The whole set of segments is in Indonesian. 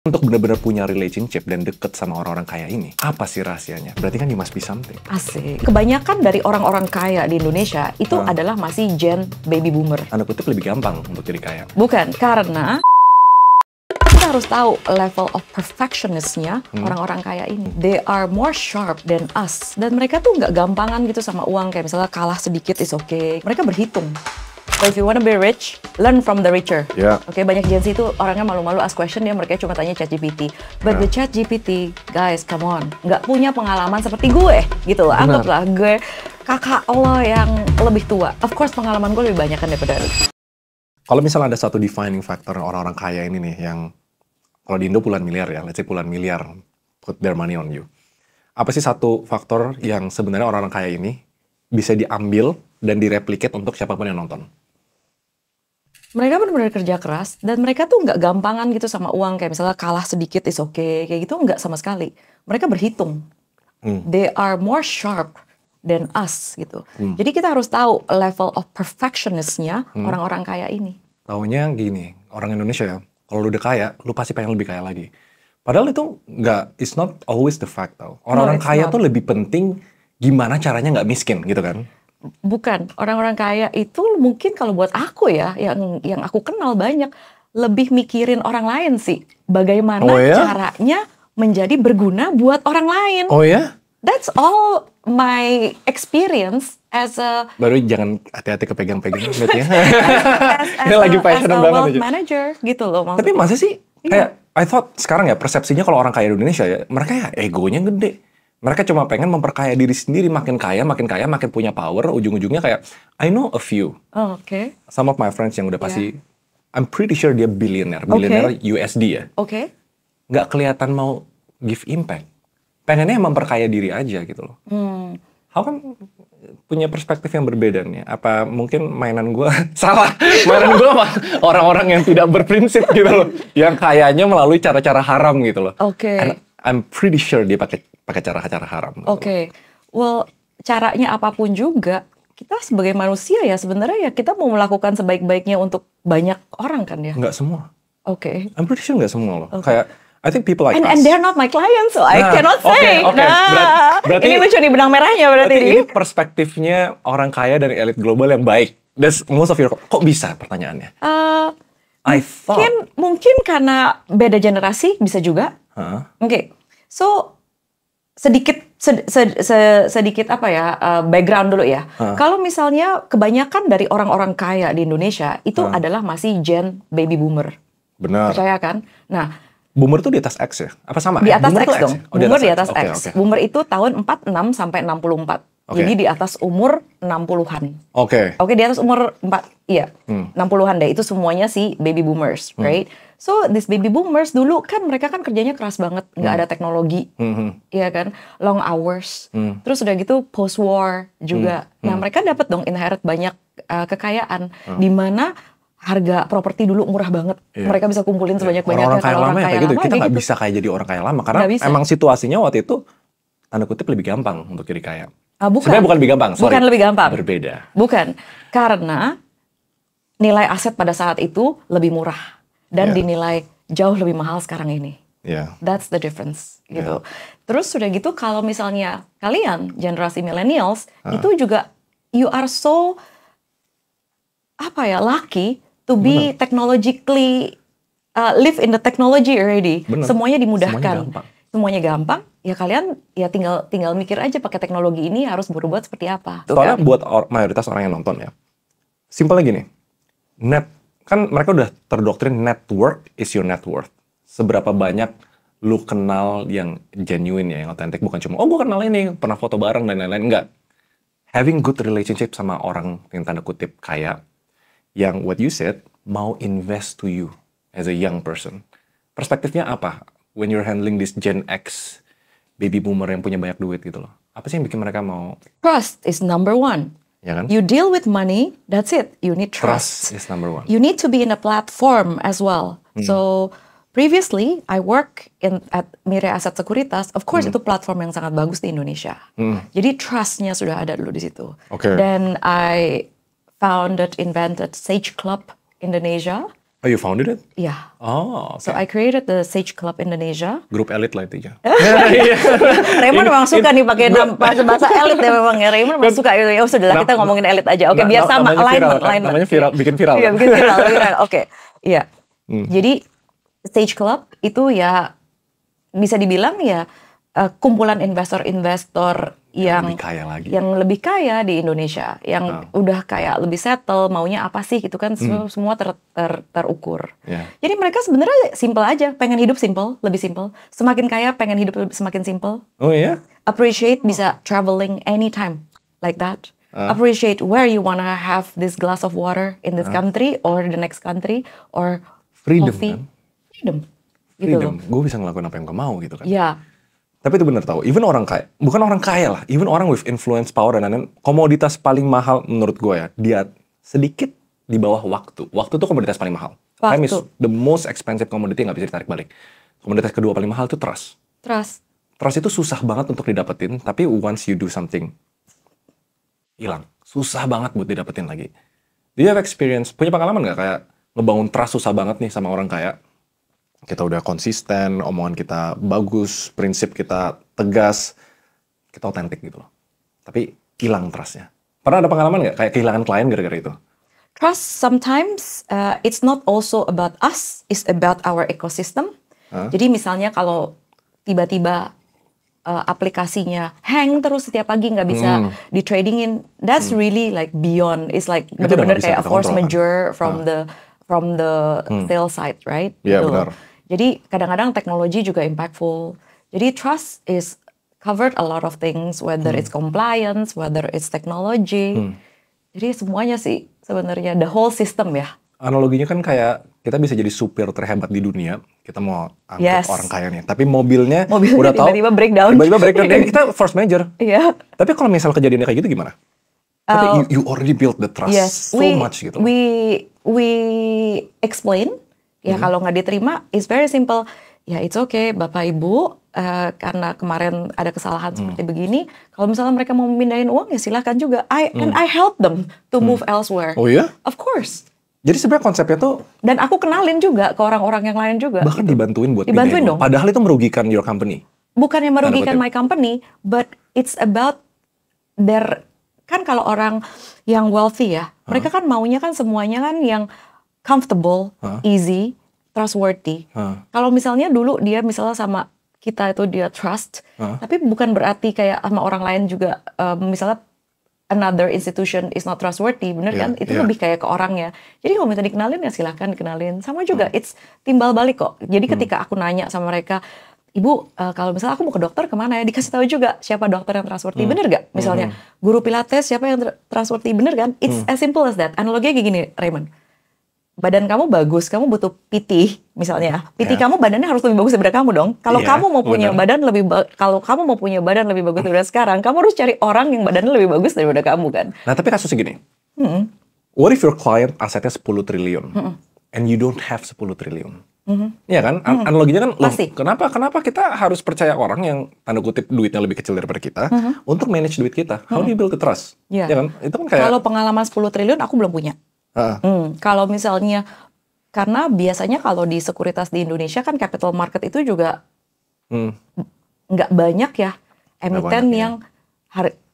Untuk benar-benar punya relationship dan deket sama orang-orang kaya ini, apa sih rahasianya? Berarti kan you must be something. Asik. Kebanyakan dari orang-orang kaya di Indonesia itu adalah masih gen baby boomer. Tanda kutip lebih gampang untuk jadi kaya. Bukan, karena kita harus tahu level of perfectionist-nya orang-orang kaya ini. They are more sharp than us. Dan mereka tuh nggak gampangan gitu sama uang. Kayak misalnya kalah sedikit is okay. Mereka berhitung. So if you wanna be rich, learn from the richer. Yeah. Oke, banyak Gen Z itu orangnya malu-malu ask question, dia mereka cuma tanya ChatGPT. But the ChatGPT, guys, come on, nggak punya pengalaman seperti gue, gitu loh. Anggaplah gue kakak Allah yang lebih tua. Of course, pengalaman gue lebih banyak kan daripada lu. Kalau misalnya ada satu defining factor orang-orang kaya ini nih, yang kalau di Indo puluhan miliar ya, let's say puluhan miliar, put their money on you. Apa sih satu faktor yang sebenarnya orang-orang kaya ini bisa diambil dan direplicate untuk siapapun yang nonton? Mereka benar-benar kerja keras dan mereka tuh nggak gampangan gitu sama uang. Kayak misalnya kalah sedikit is okay, kayak gitu nggak sama sekali. Mereka berhitung. They are more sharp than us gitu. Jadi kita harus tahu level of perfectionist-nya orang-orang kaya ini. Taunya gini, orang Indonesia ya, kalau lu udah kaya, lu pasti pengen lebih kaya lagi. Padahal itu nggak, it's not always the fact tau. Orang-orang kaya tuh lebih penting gimana caranya nggak miskin gitu kan. Bukan, orang-orang kaya itu mungkin kalau buat aku ya, yang aku kenal banyak, lebih mikirin orang lain sih. Bagaimana caranya menjadi berguna buat orang lain. Oh ya? That's all my experience as a... Baru jangan hati-hati kepegang-pegang berarti ya. Ini lagi passionate banget wealth aja. manager gitu loh maksudnya. Tapi masa sih, kayak, I thought sekarang ya persepsinya kalau orang kaya di Indonesia ya, mereka ya egonya gede. Mereka cuma pengen memperkaya diri sendiri, makin kaya, makin punya power, ujung-ujungnya kayak, I know a few. Oh, oke. Some of my friends yang udah pasti, I'm pretty sure dia billionaire USD ya. Oke. Nggak kelihatan mau give impact. Pengennya memperkaya diri aja gitu loh. How kan punya perspektif yang berbeda nih? Apa mungkin mainan gue salah? Mainan gue sama orang-orang yang tidak berprinsip gitu loh. Yang kayanya melalui cara-cara haram gitu loh. Oke. I'm pretty sure dia pakai cara-cara haram. Oke. Well, caranya apapun juga, kita sebagai manusia ya sebenarnya ya kita mau melakukan sebaik-baiknya untuk banyak orang kan ya. Nggak semua. Oke. I'm pretty sure nggak semua loh. Kayak I think people like us. And they're not my clients, so I cannot say. Okay. Berarti ini lucu nih benang merahnya berarti ini perspektifnya orang kaya dari elit global yang baik. That's most of your... Kok bisa pertanyaannya? I thought. Mungkin karena beda generasi bisa juga. Oke. So sedikit apa ya background dulu ya. Kalau misalnya kebanyakan dari orang-orang kaya di Indonesia itu adalah masih gen baby boomer. Benar. Percaya kan? Nah, boomer tuh di atas X ya? Apa sama? Di atas boomer X dong. Oh, boomer di atas X. Okay. Boomer itu tahun 46 sampai 64. Jadi di atas umur 60-an. Oke, di atas umur 60-an deh. Itu semuanya sih baby boomers, right? So, these baby boomers dulu kan mereka kan kerjanya keras banget. Nggak ada teknologi, iya kan? Long hours. Terus udah gitu post-war juga. Nah, mereka dapat dong inherit banyak kekayaan. Di mana harga properti dulu murah banget. Mereka bisa kumpulin sebanyak-banyaknya. Orang kaya lama ya kayak gitu. Kita nggak bisa kayak jadi orang kaya lama. Karena emang situasinya waktu itu, tanda kutip lebih gampang untuk jadi kaya. Sebenarnya bukan lebih gampang, Bukan lebih gampang. Berbeda. Bukan. Karena nilai aset pada saat itu lebih murah. Dan dinilai jauh lebih mahal sekarang ini. That's the difference. Gitu. Terus sudah gitu kalau misalnya kalian, generasi millennials, itu juga you are so, lucky to be technologically, live in the technology already. Semuanya dimudahkan. Semuanya gampang. Ya kalian ya tinggal mikir aja pakai teknologi ini harus berbuat seperti apa. Soalnya buat mayoritas orang yang nonton ya, simpelnya gini, kan mereka udah terdoktrin network is your net worth. Seberapa banyak lu kenal yang genuine ya, yang otentik, bukan cuma gue kenal ini, pernah foto bareng dan lain-lain, enggak. Having good relationship sama orang yang tanda kutip kaya, yang what you said mau invest to you as a young person. Perspektifnya apa? When you're handling this Gen X baby boomer yang punya banyak duit gitu loh. Apa sih yang bikin mereka mau? Trust is number one. Ya kan? You deal with money, that's it. You need trust. Trust is number one. You need to be in a platform as well. So previously I work at Mirae Asset Sekuritas. Of course itu platform yang sangat bagus di Indonesia. Jadi trustnya sudah ada dulu di situ. Dan I invented Sage Club Indonesia. Oh, you founded it? Yeah. Oh, okay. So I created the Sage Club Indonesia. Grup elit lah itu ya. Raymond memang suka nih pakai bahasa elit ya memang ya. Raymond memang suka. Oh sudahlah kita ngomongin elit aja. Oke, biar sama alignment. Namanya viral, bikin viral. Iya, bikin viral. Oke. Iya. Jadi Sage Club itu ya bisa dibilang ya kumpulan investor-investor yang lebih kaya di Indonesia, yang udah kayak lebih settle, maunya apa sih gitu kan, semua terukur. Jadi mereka sebenarnya simple aja, pengen hidup simple, lebih simple. Semakin kaya pengen hidup semakin simple. Oh iya? Appreciate bisa traveling anytime like that. Appreciate where you wanna have this glass of water in this country or the next country or freedom coffee. Kan? Freedom. Gue bisa ngelakuin apa yang gue mau gitu kan. Iya. Tapi itu bener tau, even orang kaya, bukan orang kaya lah, even orang with influence, power, dan lain-lain, komoditas paling mahal menurut gue ya, dia sedikit di bawah waktu. Waktu itu komoditas paling mahal. Time is the most expensive commodity yang gak bisa ditarik balik. Komoditas kedua paling mahal itu trust. Trust itu susah banget untuk didapetin, tapi once you do something, hilang. Susah banget buat didapetin lagi. Do you have experience, punya pengalaman gak kayak ngebangun trust susah banget nih sama orang kaya? Kita udah konsisten, omongan kita bagus, prinsip kita tegas, kita otentik gitu loh. Tapi hilang trust-nya. Pernah ada pengalaman nggak kayak kehilangan klien gara-gara itu? Trust sometimes it's not also about us, it's about our ecosystem. Jadi misalnya kalau tiba-tiba aplikasinya hang terus setiap pagi nggak bisa di tradingin, that's really like beyond. It's like benar-benar kayak a force majeure from the sales side, right? Iya benar. Jadi kadang-kadang teknologi juga impactful. Jadi trust is covered a lot of things, whether it's compliance, whether it's technology. Jadi semuanya sih sebenarnya the whole system ya. Analoginya kan kayak kita bisa jadi supir terhebat di dunia, kita mau angkut orang kaya nih, tapi mobilnya udah tahu tiba-tiba breakdown. Dan kita force major. Iya. Tapi kalau misal kejadiannya kayak gitu gimana? Tapi you already built the trust much gitu. We explain. Ya kalau nggak diterima, it's very simple. Ya it's okay, Bapak Ibu, karena kemarin ada kesalahan seperti begini. Kalau misalnya mereka mau memindahin uang, ya silahkan juga. And I help them to move elsewhere. Oh iya? Of course. Jadi sebenarnya konsepnya tuh. Dan aku kenalin juga ke orang-orang yang lain juga. Bahkan gitu. dibantuin buat dibantuin dong. Padahal itu merugikan your company. Bukannya merugikan my company, but it's about their. Kan kalau orang yang wealthy ya, mereka kan maunya kan semuanya kan yang comfortable, easy, trustworthy. Kalau misalnya dulu dia misalnya sama kita itu dia trust, tapi bukan berarti kayak sama orang lain juga misalnya another institution is not trustworthy, bener kan? Itu lebih kayak ke orangnya. Jadi kalau minta dikenalin ya silahkan dikenalin. Sama juga, it's timbal balik kok. Jadi ketika aku nanya sama mereka, Ibu, kalau misalnya aku mau ke dokter kemana ya? Dikasih tahu juga siapa dokter yang trustworthy, bener gak? Misalnya guru pilates siapa yang trustworthy, bener kan? It's as simple as that. Analoginya kayak gini, Raymond. Badan kamu bagus, kamu butuh PT misalnya. PT kamu badannya harus lebih bagus daripada kamu dong. Kalau kamu mau punya badan lebih bagus daripada sekarang, kamu harus cari orang yang badannya lebih bagus daripada kamu kan. Nah, tapi kasusnya gini. What if your client asetnya 10 triliun and you don't have 10 triliun? Iya kan? Analoginya kan, loh, kenapa kita harus percaya orang yang tanda kutip duitnya lebih kecil daripada kita untuk manage duit kita? How do you build the trust? Ya kan? Itu kan kayak. Kalau pengalaman 10 triliun aku belum punya. Kalau misalnya, karena biasanya kalau di sekuritas di Indonesia kan capital market itu juga nggak banyak ya emiten yang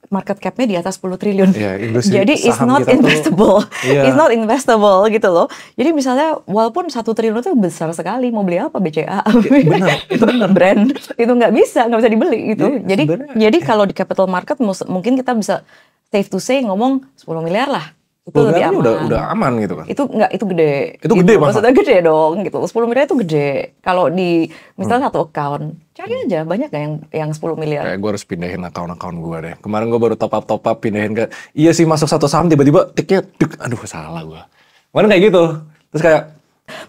market cap-nya di atas 10 triliun. Jadi it's not investable. It's not investable gitu loh. Jadi misalnya walaupun 1 triliun itu besar sekali, mau beli apa BCA? Benar, itu benar. Brand itu nggak bisa dibeli gitu. Jadi kalau di capital market mungkin kita bisa safe to say ngomong 10 miliar lah. Itu lebih aman. Udah aman gitu kan. Itu gede. Itu gede banget. Maksudnya gede dong gitu. 10 miliar itu gede. Kalau di misalnya satu account, cari aja banyak gak yang 10 miliar. Kayak gue harus pindahin account gue deh. Kemarin gue baru top up pindahin ke. Iya sih masuk satu saham tiba-tiba tiknya aduh salah gue. Kemarin kayak gitu. Terus kayak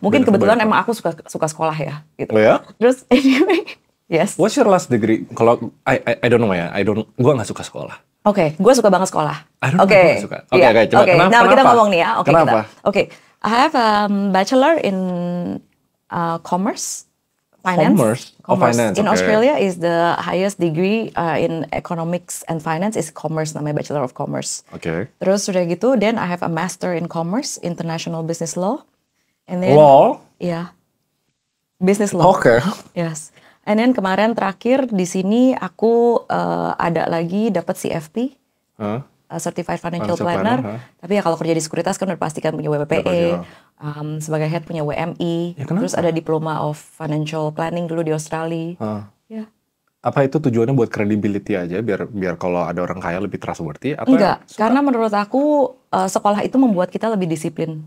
mungkin kebetulan emang aku suka sekolah ya gitu. Oh ya? Terus anyway, yes. What's your last degree? Kalau I don't know ya. Gue gak suka sekolah. Oke, gue suka banget sekolah. Oke, coba. Nah kita ngomong nih ya. Kenapa? I have a bachelor in commerce, finance. Finance. In Australia is the highest degree in economics and finance is commerce, namanya Bachelor of Commerce. Terus udah gitu, then I have a master in commerce, international business law. And then, law? Yeah. Business law. Oke. Yes. And then kemarin terakhir di sini aku ada lagi dapat CFP. Certified Financial Planner. Tapi ya kalau kerja di sekuritas kan udah pastikan punya WPPE. Sebagai head punya WMI. Ya, terus ada Diploma of Financial Planning dulu di Australia. Ya. Apa itu tujuannya buat credibility aja biar kalau ada orang kaya lebih trustworthy? Atau enggak, karena menurut aku sekolah itu membuat kita lebih disiplin.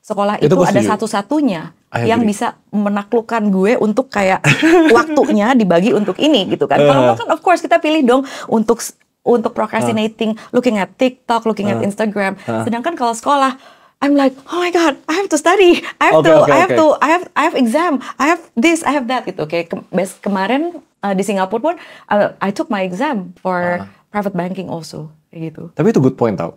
Sekolah itu ada satu-satunya yang bisa menaklukkan gue untuk kayak waktunya dibagi untuk ini gitu kan. Kalau kan of course kita pilih dong untuk procrastinating, looking at TikTok, looking at Instagram. Sedangkan kalau sekolah, I'm like, oh my god, I have to study, I have exam, I have this, I have that gitu. Kemarin di Singapura pun I took my exam for private banking also gitu. Tapi itu good point tau.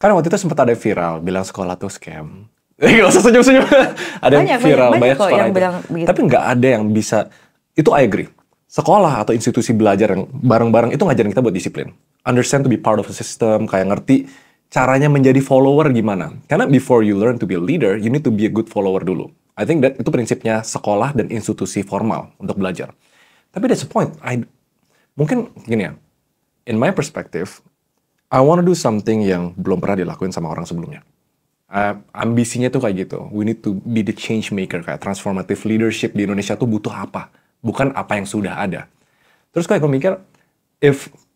Karena waktu itu sempat ada viral bilang sekolah tuh scam. Gak usah senyum-senyum. Ada yang viral banyak sekolah yang bilang begitu. Tapi nggak ada yang bisa. Itu I agree. Sekolah atau institusi belajar yang bareng-bareng itu ngajarin kita buat disiplin. Understand to be part of a system, kayak ngerti caranya menjadi follower gimana. Karena before you learn to be a leader, you need to be a good follower dulu. I think that itu prinsipnya sekolah dan institusi formal untuk belajar. Tapi that's the point. Mungkin gini ya. In my perspective, I want to do something yang belum pernah dilakuin sama orang sebelumnya. Ambisinya tuh kayak gitu. We need to be the change maker. Kayak transformative leadership di Indonesia tuh butuh apa? Bukan apa yang sudah ada. Terus kayak gue mikir,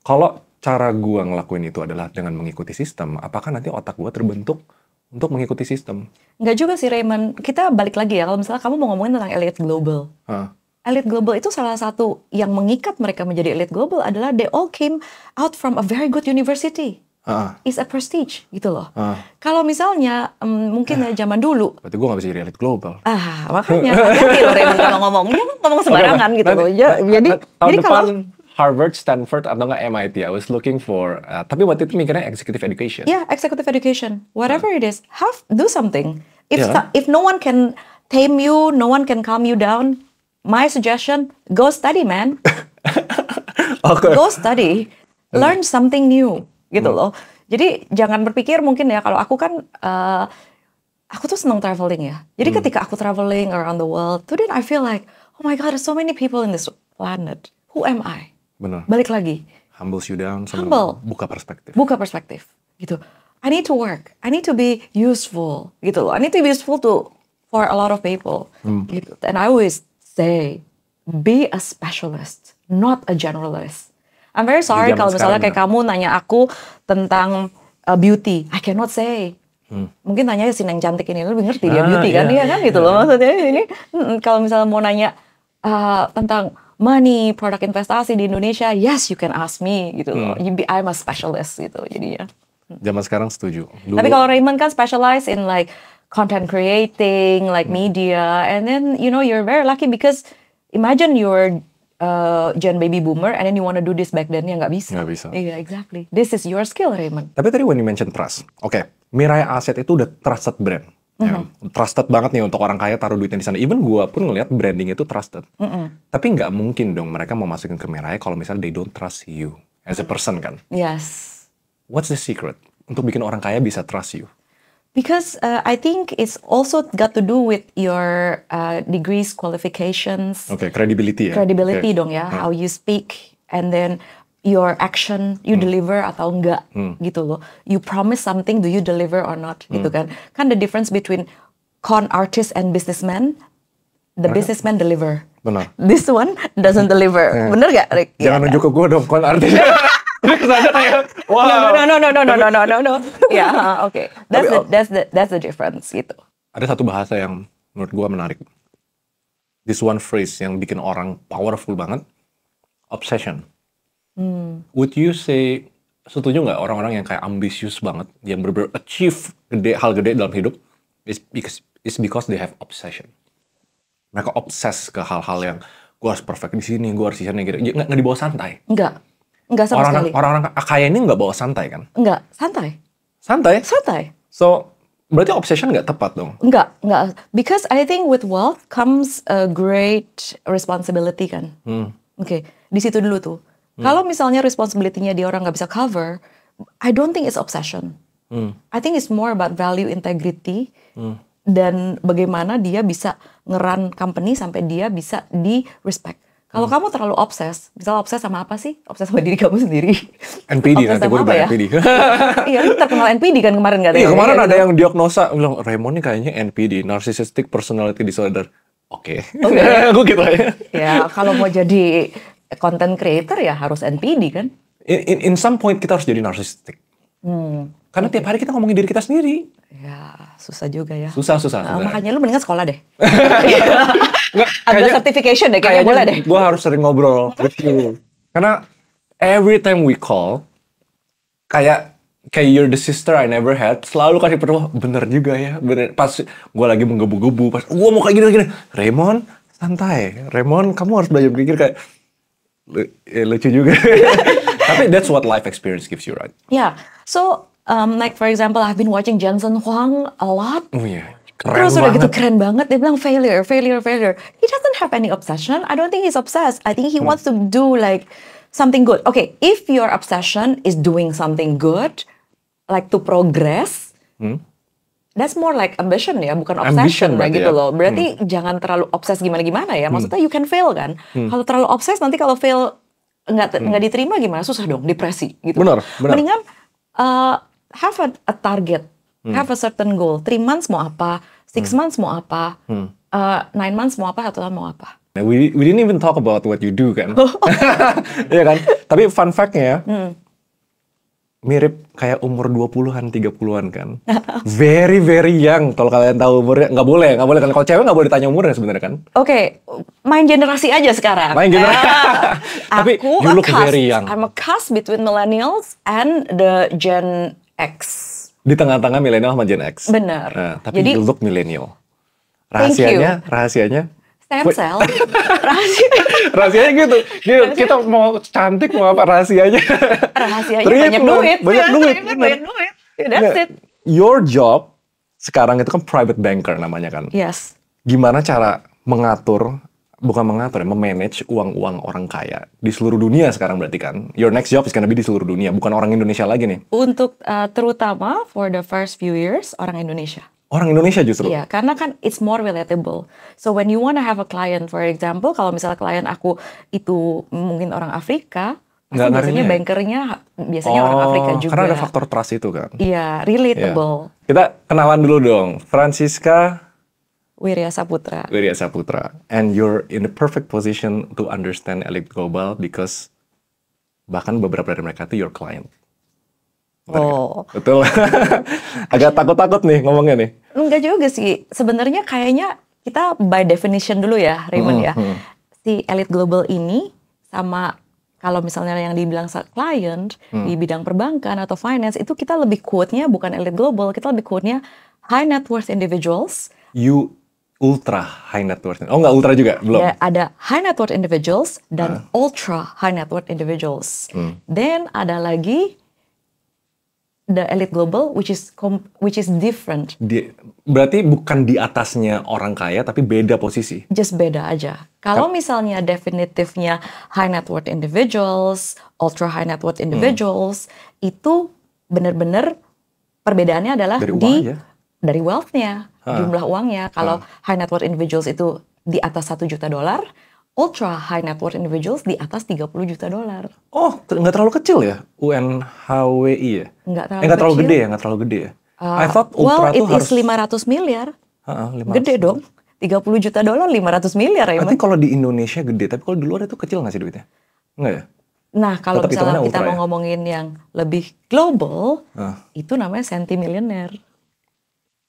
kalau cara gue ngelakuin itu adalah dengan mengikuti sistem, apakah nanti otak gue terbentuk untuk mengikuti sistem? Nggak juga sih Raymond. Kita balik lagi ya. Kalau misalnya kamu mau ngomongin tentang elite global. Elite global itu salah satu yang mengikat mereka menjadi elite global adalah they all came out from a very good university. Is a prestige gitu loh. Kalau misalnya mungkin zaman dulu. Berarti gue gak bisa jadi elite global. Makanya hati-hati loh Raymond kalau ngomong. Dia ngomong sembarangan gitu loh. Jadi kalau Harvard, Stanford, atau nggak MIT, I was looking for. Tapi waktu itu mikirnya executive education. Yeah, executive education. Whatever it is, do something. If no one can tame you, no one can calm you down, my suggestion, go study, man. Go study. Learn something new. Gitu loh. Jadi jangan berpikir mungkin ya, kalau aku kan aku tuh senang traveling ya. Jadi ketika aku traveling around the world, then I feel like, oh my god, there's so many people in this planet. Who am I? Benar. Balik lagi. Humbles you down sama buka perspektif. Buka perspektif gitu. I need to work. I need to be useful gitu loh. I need to be useful for a lot of people. Gitu. And I always say, be a specialist, not a generalist. I'm very sorry kalau misalnya kayak kamu nanya aku tentang beauty. I cannot say. Mungkin tanya si Neng cantik ini lebih ngerti dia beauty kan? Iya kan gitu loh maksudnya ini. Kalau misalnya mau nanya tentang money, produk investasi di Indonesia, yes you can ask me gitu loh. I'm a specialist gitu jadinya. Zaman sekarang setuju. Tapi kalau Raymond kan specialize in like content creating, like media, and then you're very lucky because imagine you're Gen baby boomer and then you want to do this back then, ya nggak bisa. Nggak bisa. Iya, exactly. This is your skill, Raymond. Tapi tadi when you mention trust, Mirai Asset itu udah trusted brand. Ya. Trusted banget nih untuk orang kaya taruh duitnya di sana. Even gue pun ngelihat branding itu trusted. Tapi nggak mungkin dong mereka mau masukin ke Mirai kalau misalnya they don't trust you as a person kan. Yes. What's the secret untuk bikin orang kaya bisa trust you? Because I think it's also got to do with your degrees, qualifications. Credibility ya. Credibility dong ya, how you speak, and then your action, you deliver atau enggak gitu loh. You promise something, do you deliver or not gitu kan. Kan the difference between con artist and businessman, the businessman deliver. Benar. This one doesn't deliver. Bener gak, Rick? Jangan nunjuk ke gue dong, con artist. Kesannya kayak, wow. No. Yeah, okay. That's the difference gitu. Ada satu bahasa yang menurut gue menarik. This one phrase yang bikin orang powerful banget, obsession. Would you say, setuju nggak orang-orang yang kayak ambisius banget, yang bener-bener achieve hal gede dalam hidup, is because they have obsession. Mereka obses ke hal-hal yang gue harus perfect di sini, gue harus di sana gitu. Nggak dibawa santai. Enggak sama sekali. Orang-orang kaya ini nggak bawa santai kan? Enggak, santai. Santai? So, berarti obsession nggak tepat dong? Enggak. Because I think with wealth comes a great responsibility kan. Oke, di situ dulu tuh. Kalau misalnya responsibility-nya dia orang nggak bisa cover, I don't think it's obsession. I think it's more about value, integrity, dan bagaimana dia bisa nge-run company sampai dia bisa di respect. Kalau kamu terlalu obses, misal obses sama apa sih? Obses sama diri kamu sendiri. NPD, nanti gue bilang NPD. Iya, lu terkenal NPD kan kemarin katanya. Iya, kemarin ada yang diagnosa, bilang, Raymond ini kayaknya NPD, Narcissistic Personality Disorder. Oke. Gue gitu aja. Ya, kalau mau jadi content creator ya harus NPD kan? In some point kita harus jadi narcissistic. Karena tiap hari kita ngomongin diri kita sendiri. Ya, susah juga ya. Susah. Makanya lu mendingan sekolah deh. Ada certification deh, kayaknya boleh deh. Gue harus sering ngobrol with you. Karena every time we call, kayak you're the sister I never had, selalu kasih petua, bener juga ya, bener. Pas gue lagi menggebu-gebu, pas gue mau kayak gini, Raymond, santai. Raymond, kamu harus belajar berpikir kayak, lucu juga. Tapi that's what life experience gives you, right? Yeah, so like for example, I've been watching Jensen Huang a lot. Oh iya, keren Terus banget. udah gitu keren banget, dia bilang failure. He doesn't have any obsession. I don't think he's obsessed. I think he wants to do like something good. Okay, if your obsession is doing something good, like to progress, that's more like ambition ya, bukan obsession lah gitu loh. Berarti jangan terlalu obses gimana-gimana ya. Maksudnya you can fail kan. Kalau terlalu obses nanti kalau fail nggak diterima gimana? Susah dong, depresi gitu. Benar. Mendingan have a target, have a certain goal. 3 months mau apa? 6 months mau apa? 9 months mau apa? 1 tahun mau apa? We didn't even talk about what you do kan. Iya kan? Tapi fun fact-nya mirip kayak umur 20-an, 30-an kan. Very, very young. Kalau kalian tahu umurnya, nggak boleh kan. Kalau cewek nggak boleh ditanya umurnya sebenarnya kan. Oke, main generasi aja sekarang. Main generasi. Tapi you look very young. I'm a cusp between millennials and the Gen X. Di tengah-tengah milenial sama Gen X. Benar. Nah, tapi jadi, you look millennial. Rahasianya. Stem cell. Rahasianya gitu. Kita mau cantik mau apa rahasianya. Rahasianya banyak duit. Banyak duit. That's it. Your job sekarang itu kan private banker namanya kan. Yes. Gimana cara memanage uang-uang orang kaya di seluruh dunia sekarang berarti kan. Your next job is gonna be di seluruh dunia, bukan orang Indonesia lagi nih. Untuk terutama for the first few years orang Indonesia. Orang Indonesia justru? Iya, karena kan it's more relatable. So when you wanna have a client, for example, kalau misalnya klien aku itu mungkin orang Afrika, pasti biasanya bankernya biasanya orang Afrika juga. Karena ada faktor trust itu kan? Iya, relatable. Iya. Kita kenalan dulu dong. Francisca Wirya Saputra. And you're in the perfect position to understand Elite Global because bahkan beberapa dari mereka itu your client. Betul. Agak takut-takut nih ngomongnya nih. Enggak juga sih. Sebenarnya kayaknya kita by definition dulu ya, Raymond ya. Si Elite Global ini sama kalau misalnya yang dibilang client di bidang perbankan atau finance itu kita lebih quote-nya bukan Elite Global, kita lebih quote-nya high net worth individuals. You ultra high net worth. Oh enggak ultra juga belum. Ya, ada high net worth individuals dan ultra high net worth individuals. Then ada lagi the Elite Global, which is different. Berarti bukan di atasnya orang kaya, tapi beda posisi. Just beda aja. Kalau misalnya definitifnya high net worth individuals, ultra high net worth individuals, itu benar-benar perbedaannya adalah dari wealth-nya, jumlah uangnya. Kalau high net worth individuals itu di atas $1 juta, ultra high net worth individuals di atas $30 juta. Oh, nggak terlalu kecil ya? UNHWI ya? Nggak terlalu gede ya? I thought ultra it is 500 miliar. 500 gede dong. $30 juta, 500 miliar ya. Nanti kalau di Indonesia gede, tapi kalau di luar itu kecil nggak sih duitnya? Nggak ya? Nah, kalau misalnya kita mau ngomongin yang lebih global, itu namanya sentimillionaire.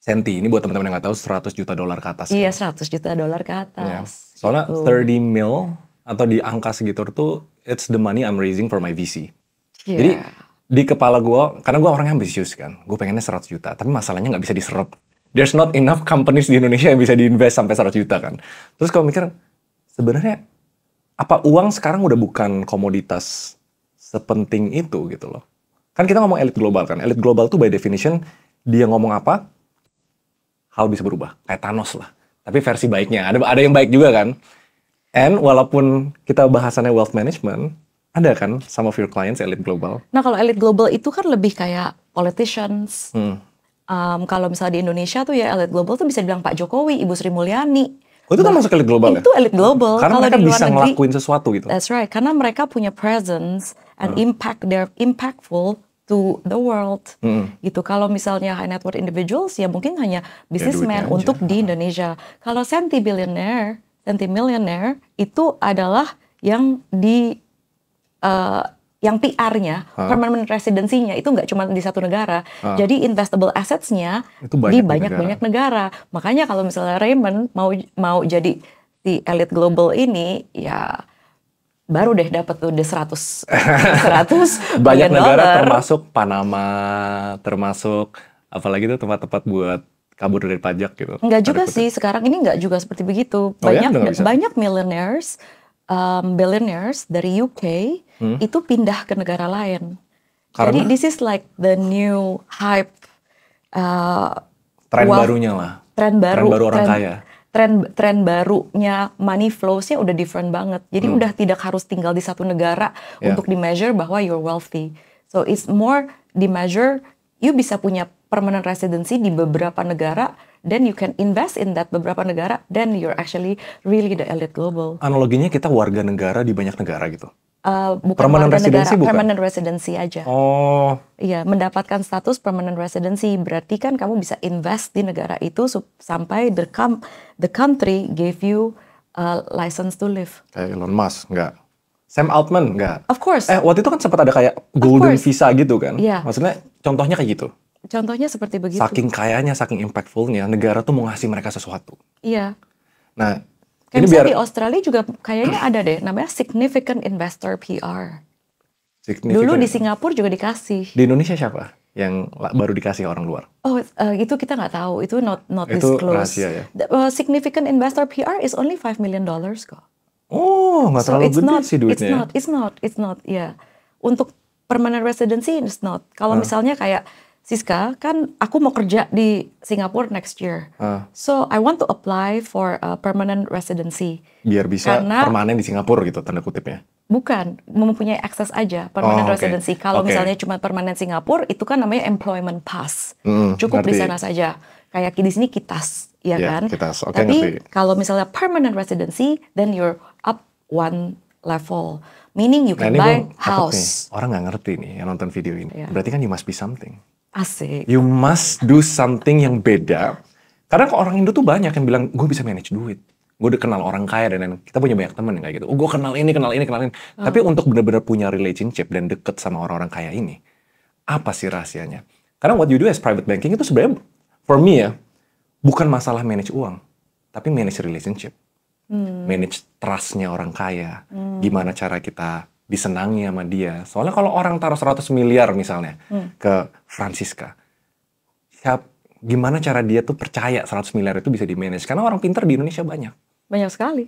Senti, ini buat teman-teman yang nggak tahu $100 juta ke atas. Iya, $100 juta ke atas. Soalnya 30 mil atau di angka segitu tuh, it's the money I'm raising for my VC. Jadi di kepala gue, karena gue orangnya ambisius kan, gue pengennya 100 juta, tapi masalahnya nggak bisa diserap. There's not enough companies di Indonesia yang bisa diinvest sampai 100 juta kan. Terus kalau mikir, sebenarnya apa uang sekarang udah bukan komoditas sepenting itu gitu loh. Kan kita ngomong Elite Global kan, Elite Global tuh by definition, dia ngomong apa, hal bisa berubah, kayak Thanos lah. Tapi versi baiknya, ada yang baik juga kan. And walaupun kita bahasannya wealth management, ada kan some of your clients Elite Global. Nah kalau Elite Global itu kan lebih kayak politicians, Kalau misalnya di Indonesia tuh ya elite global tuh bisa dibilang Pak Jokowi, Ibu Sri Mulyani. Oh, itu kan masuk elite global ya? Itu elite global. Karena kalau mereka di luar bisa negeri, ngelakuin sesuatu gitu. That's right. Karena mereka punya presence and impact. They're impactful to the world. Gitu. Kalau misalnya high net worth individuals ya mungkin hanya businessman untuk di Indonesia. Kalau senti-billionaire, senti-millionaire itu adalah yang di yang PR-nya, permanent residency-nya itu nggak cuma di satu negara. Jadi investable assets-nya di banyak-banyak negara. Makanya kalau misalnya Raymond mau jadi di elite global ini, ya baru deh dapat tuh 100 banyak negara termasuk Panama, termasuk apalagi tuh tempat-tempat buat kabur dari pajak gitu. Enggak juga sih, sekarang ini enggak juga seperti begitu. Banyak millionaires, billionaires dari UK itu pindah ke negara lain. Jadi this is like the new hype. Tren barunya lah. Tren baru orang kaya. Tren barunya money flows-nya udah different banget. Jadi udah tidak harus tinggal di satu negara untuk di measure bahwa you're wealthy. So it's more di measure you bisa punya permanent residency di beberapa negara, then you can invest in that beberapa negara, then you're actually really the elite global. Analoginya kita warga negara di banyak negara gitu. Bukan permanent residency bukan? Permanent residency aja. Oh. Iya, mendapatkan status permanent residency berarti kan kamu bisa invest di negara itu sampai the country gave you a license to live. Kayak Elon Musk, enggak? Sam Altman, enggak? Of course. Waktu itu kan sempat ada kayak golden visa gitu kan? Iya. Maksudnya contohnya kayak gitu? Contohnya seperti begitu. Saking kayanya, saking impactfulnya, negara tuh mau ngasih mereka sesuatu. Iya. Nah, ini biar di Australia juga kayaknya ada deh, namanya Significant Investor PR. Dulu di Singapura juga dikasih. Di Indonesia siapa yang baru dikasih orang luar? Oh, itu kita nggak tahu. Itu not itu disclosed. Rahasia ya? Significant Investor PR is only $5 million kok. Oh, nggak terlalu gede sih duitnya. It's not. Ya, untuk permanent residency it's not. Kalau misalnya kayak Siska, kan aku mau kerja di Singapura next year. So I want to apply for a permanent residency. Biar bisa permanen di Singapura gitu, tanda kutipnya. Bukan, mempunyai akses aja permanent residency. Kalau misalnya cuma permanent Singapura, itu kan namanya employment pass. Cukup di sana saja. Kayak di sini KITAS, ya kan? KITAS. Tapi kalau misalnya permanent residency, then you're up one level. Meaning you can buy house. Orang nggak ngerti nih yang nonton video ini. Berarti kan you must be something. Asik. You must do something yang beda. Karena orang Indo tuh banyak yang bilang, gue bisa manage duit. Gue udah kenal orang kaya dan kita punya banyak teman yang kayak gitu. Oh, gue kenal ini. Tapi untuk benar-benar punya relationship dan deket sama orang-orang kaya ini, apa sih rahasianya? Karena what you do as private banking itu sebenarnya, for me ya, bukan masalah manage uang, tapi manage relationship. Manage trust-nya orang kaya. Gimana cara kita disenangi sama dia. Soalnya kalau orang taruh 100 miliar misalnya ke Francisca, gimana cara dia tuh percaya 100 miliar itu bisa di-manage? Karena orang pintar di Indonesia banyak. Banyak sekali.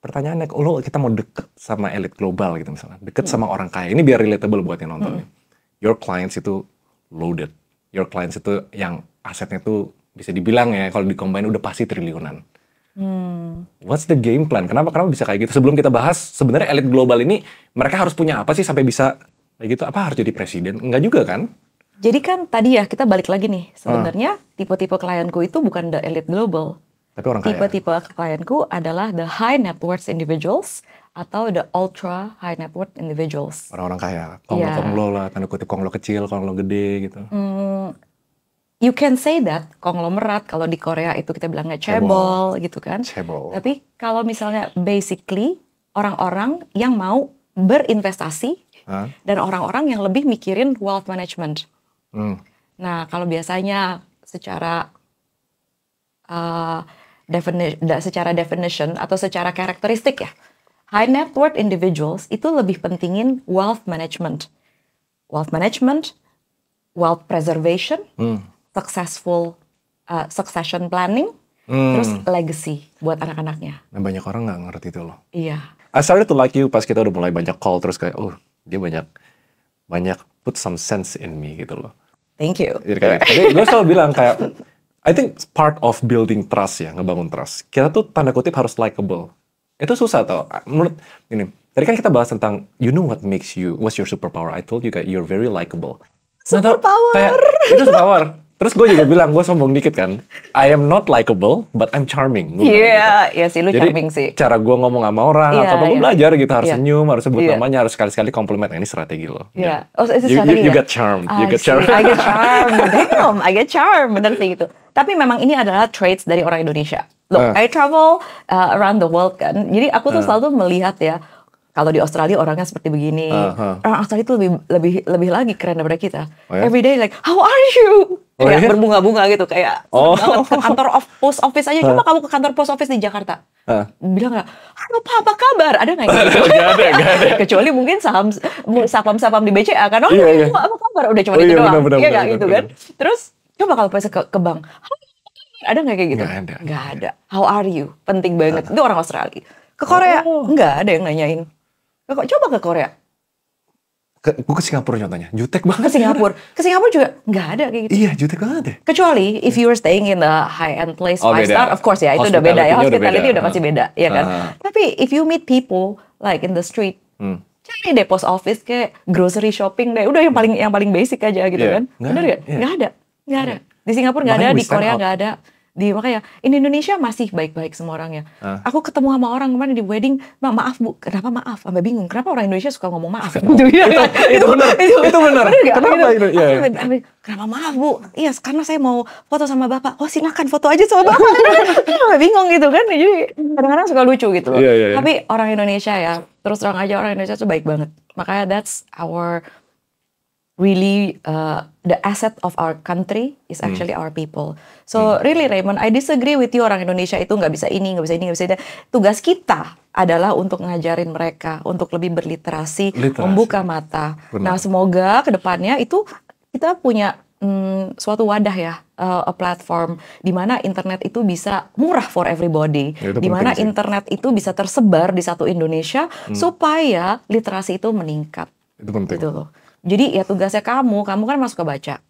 Pertanyaannya, kita mau deket sama elit global gitu misalnya. Deket sama orang kaya. Ini biar relatable buat yang nonton. Your clients itu loaded. Your clients itu yang asetnya tuh bisa dibilang ya, kalau di-combine udah pasti triliunan. What's the game plan? Kenapa bisa kayak gitu? Sebelum kita bahas, sebenarnya elit global ini mereka harus punya apa sih sampai bisa kayak gitu? Apa harus jadi presiden? Enggak juga kan? Jadi kan tadi ya kita balik lagi nih. Sebenarnya tipe-tipe klienku itu bukan the elite global. Tapi orang kaya. Tipe-tipe klienku adalah the high net worth individuals atau the ultra high net worth individuals. Orang-orang kaya. Konglo lah, tanda kutip konglo kecil, konglo gede gitu. You can say that konglomerat, kalau di Korea itu kita bilangnya cebol gitu kan. Cebol. Tapi kalau misalnya basically orang-orang yang mau berinvestasi dan orang-orang yang lebih mikirin wealth management. Nah kalau biasanya secara definition atau secara karakteristik ya, high net worth individuals itu lebih pentingin wealth management, wealth preservation, successful succession planning, terus legacy buat anak-anaknya. Dan banyak orang nggak ngerti itu loh. Iya. I started to like you pas kita udah mulai banyak call, terus kayak, dia banyak put some sense in me gitu loh. Thank you. Jadi kayak, gue selalu bilang kayak, I think part of building trust ya, ngebangun trust. Kita tuh tanda kutip harus likable. Itu susah tau. Menurut ini, tadi kan kita bahas tentang, you know what makes you, what's your superpower? I told you kayak you're very likable. Superpower. Kayak, itu superpower. Terus gue juga bilang, gue sombong dikit kan. I am not likable, but I'm charming. Iya, iya sih, lu jadi, charming sih. Cara gue ngomong sama orang, atau gue belajar gitu, harus senyum, harus sebut namanya, harus sekali-sekali komplimen. Ini strategi lo. Iya. Oh, itu strategi you get charmed. You get charmed. I get charmed. Damn, I get charmed. Bener sih gitu. Tapi memang ini adalah traits dari orang Indonesia. Look, I travel around the world kan. Jadi aku tuh selalu melihat ya, kalau di Australia orangnya seperti begini. Orang Australia itu lebih lagi keren daripada kita. Oh, ya? Every day like, how are you? Kayak berbunga-bunga gitu, kayak banget ke kantor post office aja. Coba kamu ke kantor post office di Jakarta. Bilang nggak, halo Pak, apa kabar? Ada nggak gitu? Gak ada. Kecuali mungkin sapam di BCA kan. Oh, iya. apa kabar? Udah cuma itu doang. Iya nggak gitu kan? Terus coba kalau pas ke bank, ada nggak kayak gitu? Nggak ada. How are you? Penting banget. Itu orang Australia. Ke Korea nggak ada yang nanyain. Coba ke Korea. Gue ke Singapura contohnya, jutek banget. Ke Singapura juga nggak ada kayak gitu. Iya, jutek banget deh. Kecuali if you were staying in the high-end place, 5-star, of course ya, itu udah beda ya. Hospitality udah pasti beda, ya kan. Tapi if you meet people like in the street, cari deh post office kayak grocery shopping deh. Udah yang paling basic aja gitu kan. Bener nggak? Nggak ada. Di Singapura nggak ada, di Korea nggak ada. Makanya in Indonesia masih baik-baik semua orangnya. Aku ketemu sama orang kemarin di wedding, maaf Bu, kenapa maaf? Sampai bingung, kenapa orang Indonesia suka ngomong maaf? Itu benar. Kenapa itu? Kenapa maaf Bu? Iya, karena saya mau foto sama Bapak. Oh silakan foto aja sama Bapak. Sampai bingung gitu kan. Jadi kadang-kadang suka lucu gitu loh. Tapi orang Indonesia ya, terus terang aja orang Indonesia tuh baik banget. Makanya that's our really the asset of our country is actually our people. So really Raymond, I disagree with you, orang Indonesia itu nggak bisa ini, nggak bisa ini. Tugas kita adalah untuk ngajarin mereka untuk lebih berliterasi, membuka mata. Benar. Nah semoga kedepannya itu kita punya suatu wadah ya, a platform di mana internet itu bisa murah for everybody, di mana internet itu bisa tersebar di satu Indonesia supaya literasi itu meningkat. Itu penting. Gitu loh. Jadi ya tugasnya kamu kan suka baca,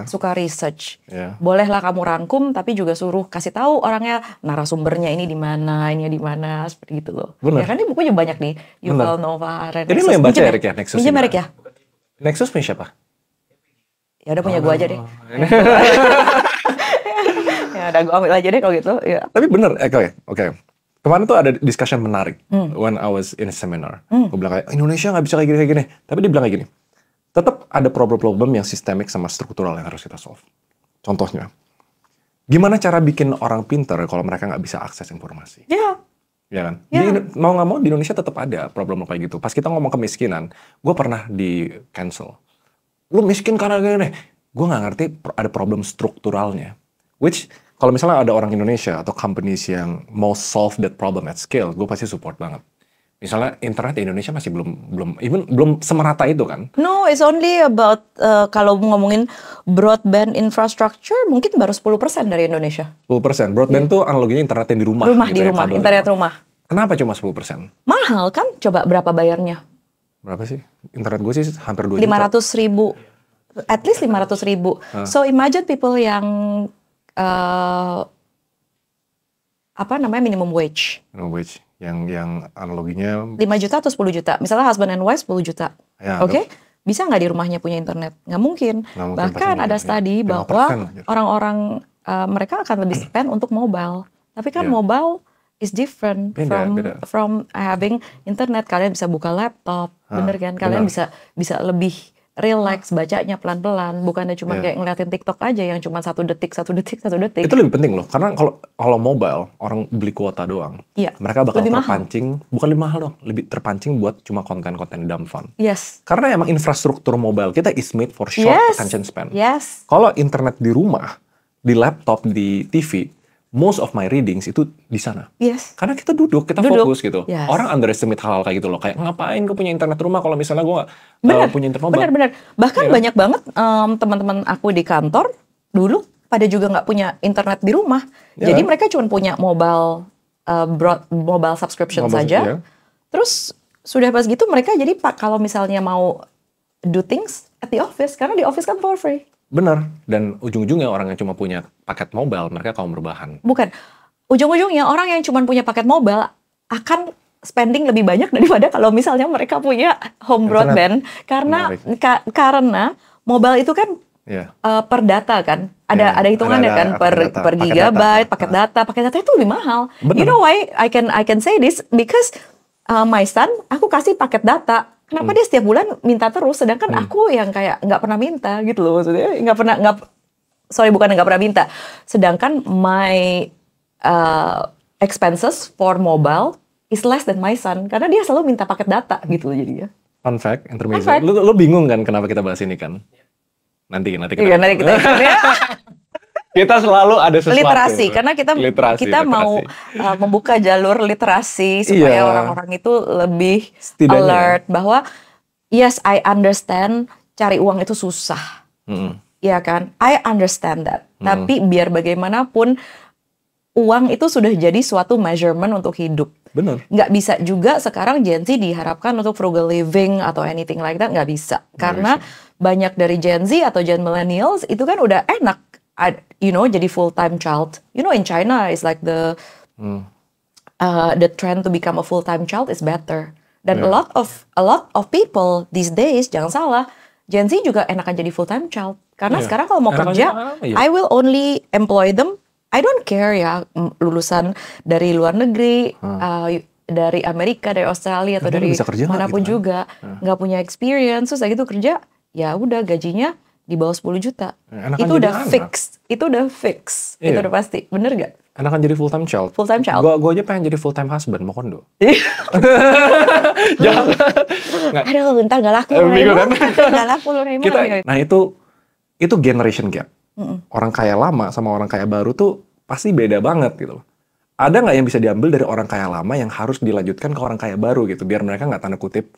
suka research, bolehlah kamu rangkum, tapi juga suruh kasih tahu orangnya narasumbernya ini di mana, seperti gitu loh. Bener. Ya kan ini bukunya banyak nih, Yuval Noah Harari. Jadi lo yang baca Erik ya, Nexus? Pinjam Erik ya. Nexus punya siapa? Ya udah punya gue aja deh. Ya udah gue ambil aja deh kalau gitu. Ya. Tapi bener, oke. Kemarin tuh ada discussion menarik when I was in a seminar. Gue bilang kayak Indonesia nggak bisa kayak gini. Tapi dia bilang kayak gini. Tetap ada problem-problem yang sistemik sama struktural yang harus kita solve. Contohnya, gimana cara bikin orang pintar kalau mereka nggak bisa akses informasi? Ya kan? Mau nggak mau di Indonesia tetap ada problem kayak gitu. Pas kita ngomong kemiskinan, gue pernah di cancel. Lu miskin karena gini. Gue nggak ngerti ada problem strukturalnya. Which, kalau misalnya ada orang Indonesia atau companies yang mau solve that problem at scale, gue pasti support banget. Misalnya internet di Indonesia masih belum semerata itu kan? No, it's only about kalau ngomongin broadband infrastructure mungkin baru 10% dari Indonesia. 10%. Broadband tuh analoginya internet yang di rumah. Internet rumah. Kenapa cuma 10%? Mahal kan? Coba berapa bayarnya? Berapa sih? Internet gue sih hampir 2 juta. 500.000. At least 500.000. So imagine people yang minimum wage. Minimum wage. Yang analoginya 5 juta atau 10 juta. Misalnya husband and wife 10 juta. Ya, Oke? Bisa nggak di rumahnya punya internet? Nggak mungkin. Bahkan ada studi bahwa orang-orang mereka akan lebih spend untuk mobile. Tapi kan mobile is different from having internet. Kalian bisa buka laptop, bener kan? Kalian bisa lebih relax bacanya pelan-pelan, bukannya cuma kayak ngeliatin TikTok aja yang cuma 1 detik. Itu lebih penting loh, karena kalau mobile orang beli kuota doang, mereka bakal terpancing, bukan lebih mahal dong, lebih terpancing buat cuma konten-konten dumb fun. Yes. Karena emang infrastruktur mobile kita is made for short attention span. Yes. Kalau internet di rumah, di laptop, di TV, most of my readings itu di sana. Yes. Karena kita kita fokus gitu. Yes. Orang underestimate hal kayak gitu loh. Kayak ngapain gue punya internet rumah kalau misalnya gue nggak punya internet mobile. Bener. Bahkan banyak banget teman-teman aku di kantor dulu pada juga nggak punya internet di rumah. Jadi mereka cuma punya mobile subscription saja. Terus sudah pas gitu mereka jadi kalau misalnya mau do things at the office, karena di office kan for free. Bener, dan ujung-ujungnya orang yang cuma punya paket mobile, mereka kaum berbahan. Bukan, ujung-ujungnya orang yang cuma punya paket mobile akan spending lebih banyak daripada kalau misalnya mereka punya home broadband. Karena mobile itu kan per data kan. Ada hitungannya kan per gigabyte, paket data. Paket data itu lebih mahal. Bener. You know why I can say this? Because my son, aku kasih paket data. Kenapa dia setiap bulan minta terus, sedangkan aku yang kayak nggak pernah minta gitu loh, maksudnya bukan nggak pernah minta, sedangkan my expenses for mobile is less than my son karena dia selalu minta paket data gitu loh jadinya. Fun fact, intermezzo. Lu bingung kan kenapa kita bahas ini kan? Nanti kita. Kita selalu ada sesuatu. Literasi, karena kita mau membuka jalur literasi supaya orang-orang itu lebih alert bahwa yes, I understand cari uang itu susah. Iya kan? I understand that. Tapi biar bagaimanapun uang itu sudah jadi suatu measurement untuk hidup. Benar. Nggak bisa juga sekarang Gen Z diharapkan untuk frugal living atau anything like that, nggak bisa. Karena banyak dari Gen Z atau Gen Millennials itu kan udah enak. Jadi full-time child. In China it's like the trend to become a full-time child is better. Dan a lot of people these days, jangan salah, Gen Z juga enakan jadi full-time child. Karena sekarang kalau mau kerja, I will only employ them. I don't care ya lulusan dari luar negeri, dari Amerika, dari Australia atau dari manapun gitu juga, nggak punya experience, terus gitu kerja, ya udah gajinya di bawah 10 juta. Itu udah fix. Itu udah fix. Itu udah pasti. Bener gak? Enakan jadi full time child. Full time child. Gue aja pengen jadi full time husband, mau kondo. Jangan. Aduh, ntar gak laku. Gak laku. Nah itu generation gap. Orang kaya lama sama orang kaya baru tuh pasti beda banget gitu loh. Ada nggak yang bisa diambil dari orang kaya lama yang harus dilanjutkan ke orang kaya baru gitu, biar mereka nggak tanda kutip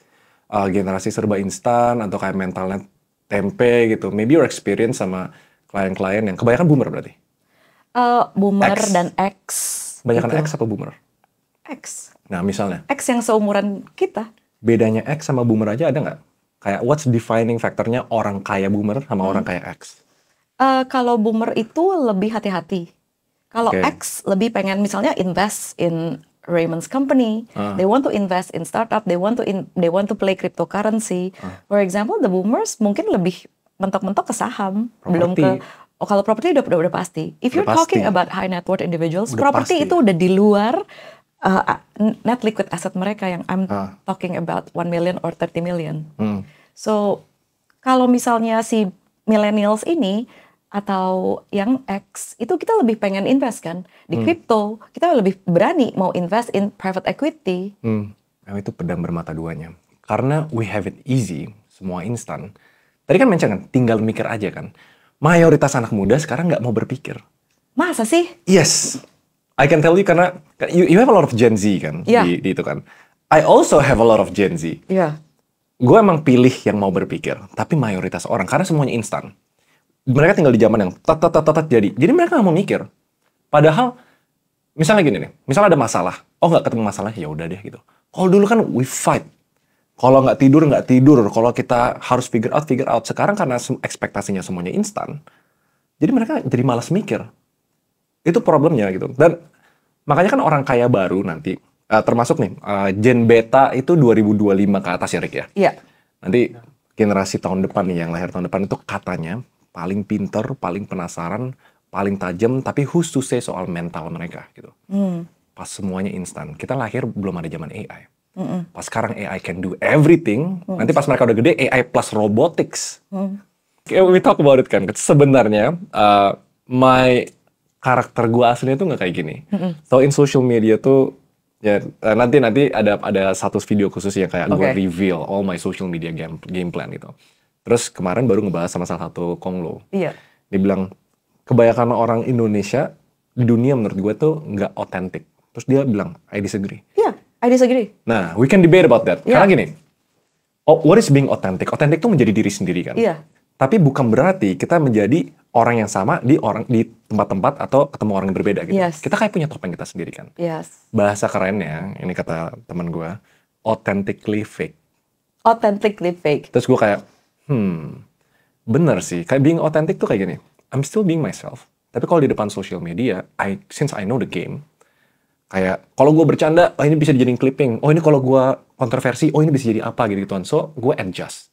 generasi serba instan atau kayak mentalnya tempe gitu. Maybe your experience sama klien-klien yang kebanyakan boomer berarti? Boomer X. Dan X. Banyakan gitu. X apa boomer? X. Nah misalnya? X yang seumuran kita. Bedanya X sama boomer aja ada nggak? Kayak what's defining factornya orang kaya boomer sama orang kaya X? Kalau boomer itu lebih hati-hati. Kalau X lebih pengen misalnya invest in Raymond's company, they want to invest in startup, they want to play cryptocurrency. For example, the boomers mungkin lebih mentok-mentok ke saham, belum ke kalau properti udah pasti. If you're talking about high net worth individuals, properti itu udah di luar net liquid asset mereka yang I'm talking about 1 million or 30 million. So kalau misalnya si millennials ini atau yang X, itu kita lebih pengen invest kan di crypto, kita lebih berani mau invest in private equity. Itu pedang bermata duanya. Karena we have it easy, semua instan. Tadi kan mention kan, tinggal mikir aja kan. Mayoritas anak muda sekarang nggak mau berpikir. Masa sih? Yes, I can tell you karena you have a lot of Gen Z kan di itu kan. I also have a lot of Gen Z. Gue emang pilih yang mau berpikir, tapi mayoritas orang karena semuanya instan. Mereka tinggal di zaman yang jadi mereka nggak mau mikir. Padahal misalnya gini nih, misalnya ada masalah, nggak ketemu masalah, ya udah deh gitu. Kalau dulu kan we fight. Kalau nggak tidur. Kalau kita harus figure out. Sekarang karena ekspektasinya semuanya instan, jadi mereka jadi malas mikir. Itu problemnya gitu. Dan makanya kan orang kaya baru nanti, termasuk nih Gen Beta itu 2025 ke atas ya Rick ya. Iya. Nanti generasi tahun depan nih yang lahir tahun depan itu katanya paling pinter, paling penasaran, paling tajam, tapi who's to say soal mental mereka gitu. Pas semuanya instan. Kita lahir belum ada zaman AI. Pas sekarang AI can do everything. Nanti pas mereka udah gede, AI plus robotics. We talk about it kan. Sebenarnya my karakter gue aslinya tuh nggak kayak gini. So in social media tuh ya nanti ada satu video khusus yang kayak gue reveal all my social media game plan gitu. Terus kemarin baru ngebahas sama salah satu Konglo. Dia bilang kebanyakan orang Indonesia di dunia menurut gue tuh nggak otentik. Terus dia bilang I disagree. I disagree. Nah, we can debate about that. Karena gini, what is being authentic? Authentic tuh menjadi diri sendiri kan. Tapi bukan berarti kita menjadi orang yang sama di tempat-tempat atau ketemu orang yang berbeda gitu. Kita kayak punya topeng kita sendiri kan. Bahasa kerennya, ini kata teman gue, authentically fake. Authentically fake. Terus gue kayak, bener sih. Kayak being authentic tuh kayak gini. I'm still being myself. Tapi kalau di depan social media, since I know the game, kayak kalau gue bercanda, ini bisa dijadiin clipping. Ini kalau gue kontroversi, ini bisa jadi apa gitu-gituan. So, gue adjust.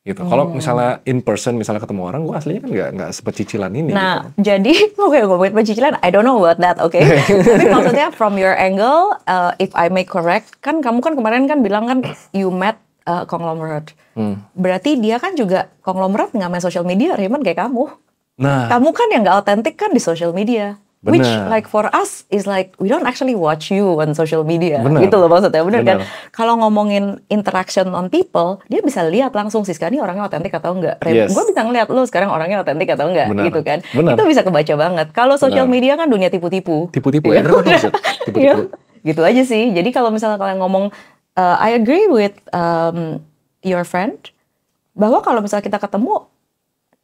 gitu. Kalau misalnya in person, misalnya ketemu orang, gue aslinya kan nggak sepecicilan ini. Nah, gitu. jadi ngomongin pecicilan, I don't know about that, oke? Tapi maksudnya from your angle, if I may correct, kan kamu kan kemarin kan bilang kan you met conglomerate. Berarti dia kan juga conglomerate nggak main social media, Raymond kayak kamu. Nah, Kamu kan yang nggak otentik kan di social media. Bener. Which like for us is like we don't actually watch you on social media. Bener. Gitu loh maksudnya, bener kan? Bener. Kalau ngomongin interaction on people, dia bisa lihat langsung sih sekarang ini orangnya otentik atau enggak. Yes. Gue bisa ngeliat lo sekarang orangnya otentik atau enggak, Bener. gitu kan? Bener. Itu bisa kebaca banget. Kalau social Bener. media kan dunia tipu-tipu. Tipu-tipu, Iya. tipu-tipu. Iya. Gitu aja sih. Jadi kalau misalnya kalian ngomong, I agree with your friend, bahwa kalau misalnya kita ketemu,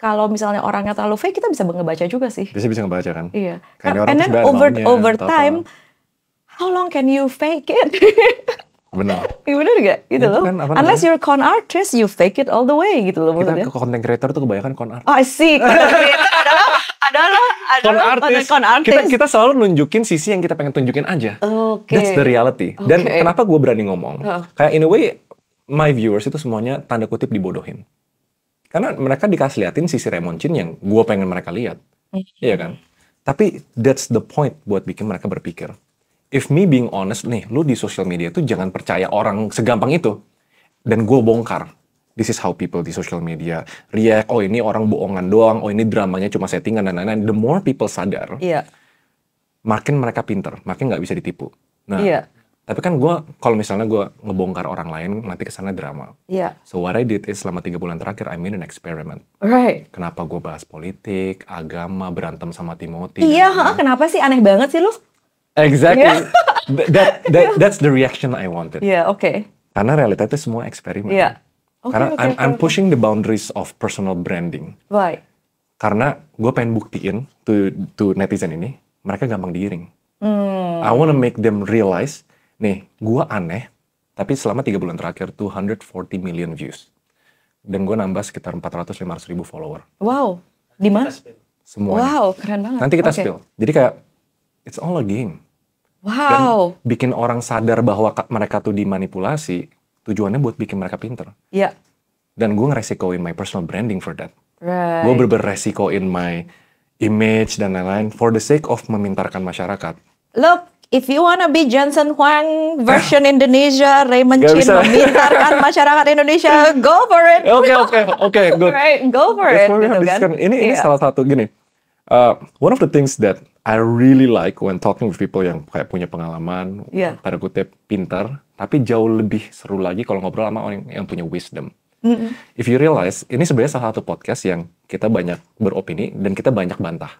kalau misalnya orangnya terlalu fake, kita bisa ngebaca juga sih. Bisa ngebaca kan? Iya. Kayak And then over time, apa. how long can you fake it? Benar. Iya bener gak? Gitu Itu loh. kan apa Unless namanya? you're con artist, you fake it all the way gitu loh Kita maksudnya. ke content creator tuh kebanyakan con art. Oh, I see. Content creator adalah con artist. Kita selalu nunjukin sisi yang kita pengen tunjukin aja. Oke. That's the reality. Dan Oke. kenapa gue berani ngomong? Oh. Kayak in a way, my viewers itu semuanya tanda kutip dibodohin. Karena mereka dikasih liatin sisi Raymond Chin yang gue pengen mereka lihat. Iya kan? Tapi that's the point buat bikin mereka berpikir. If me being honest, nih, lu di social media itu jangan percaya orang segampang itu. Dan gue bongkar. This is how people di social media react. Oh ini orang bohongan doang. Oh ini dramanya cuma settingan dan lain-lain. The more people sadar, Iya. makin mereka pinter, makin nggak bisa ditipu. Nah, Iya. tapi kan gue, kalau misalnya gue ngebongkar orang lain, nanti kesana drama. Iya. So what I did is selama 3 bulan terakhir, I made an experiment. Right. Kenapa gue bahas politik, agama, berantem sama Timothy. Iya, kenapa sih aneh banget sih lu? Exactly. Yeah. That's the reaction I wanted. Iya, oke. Karena realita itu semua eksperimen. Iya. Oke, Karena oke, I'm oke. pushing the boundaries of personal branding. Right. Karena gue pengen buktiin to netizen ini, mereka gampang diiring. I wanna make them realize, nih, gue aneh, tapi selama 3 bulan terakhir 240 million views. Dan gue nambah sekitar 400-500 ribu follower. Wow. Di mana? Semuanya. Wow, keren banget. Nanti kita Oke. spill. Jadi kayak, it's all a game. Wow. Dan bikin orang sadar bahwa mereka tuh dimanipulasi, tujuannya buat bikin mereka pinter. Iya. Dan gue ngeresikoin my personal branding for that. Right. Gue beresikoin my image dan lain-lain for the sake of memintarkan masyarakat. Look, if you wanna be Jensen Huang version Indonesia, Raymond Gak Chin bisa. memintarkan masyarakat Indonesia, go for it. Oke, good. Right, go for That's it. what we Gitu have kan? discussed. Ini Iya. salah satu gini. One of the things that I really like when talking with people yang kayak punya pengalaman, Iya. pada kutip pintar, tapi jauh lebih seru lagi kalau ngobrol sama orang yang punya wisdom. If you realize, ini sebenarnya salah satu podcast yang kita banyak beropini dan kita banyak bantah.